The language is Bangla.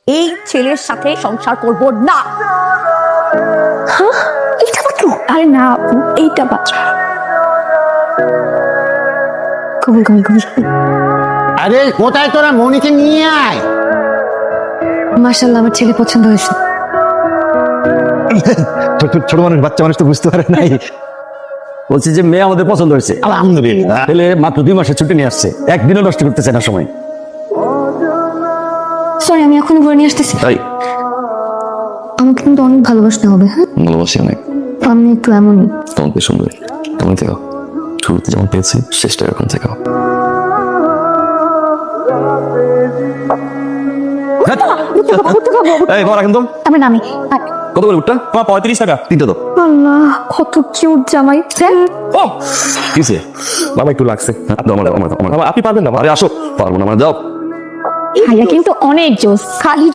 এই ছেলের সাথে সংসার করব না। এইটা মাত্র? আরে না আপু, এইটা মাত্র। কবুল কবুল কবুল। আরে কোথায় তোরা? মনিকে নিয়ে আয়। মাশাআল্লাহ, আমার ছেলে পছন্দ হয়েছে। ছোট মানুষ, বাচ্চা মানুষ তো বুঝতে পারে নাই। বলছি যে মেয়ে আমাদের পছন্দ হয়েছে। আলহামদুলিল্লাহ। ছেলে মাত্র 2 মাসের ছুটি নিয়ে আসছে, একদিনও নষ্ট করতেছে না সময়। সরি, আমি এখনই করে নিয়ে আসতেছি। তাই আমাকে কিন্তু অনেক ভালোবাসতে হবে। হ্যাঁ, ভালোবাসি অনেক। আমি একটু এমনই। তোমাকে সুন্দর, তুমি থেকো। শুরুতে যেমন পেয়েছি, শেষটা এরকম থেকো। আমি নামি। কত করে উঠটা? 35 টাকা। 3টা দাও। আল্লাহ, কত কিউট জামাই। কিসে বাবা একটু লাগছে। আপনি পারবেন না? আরে আসো। পারবো না মানে, যাও। ভাইয়া কিন্তু অনেক জোস, খালি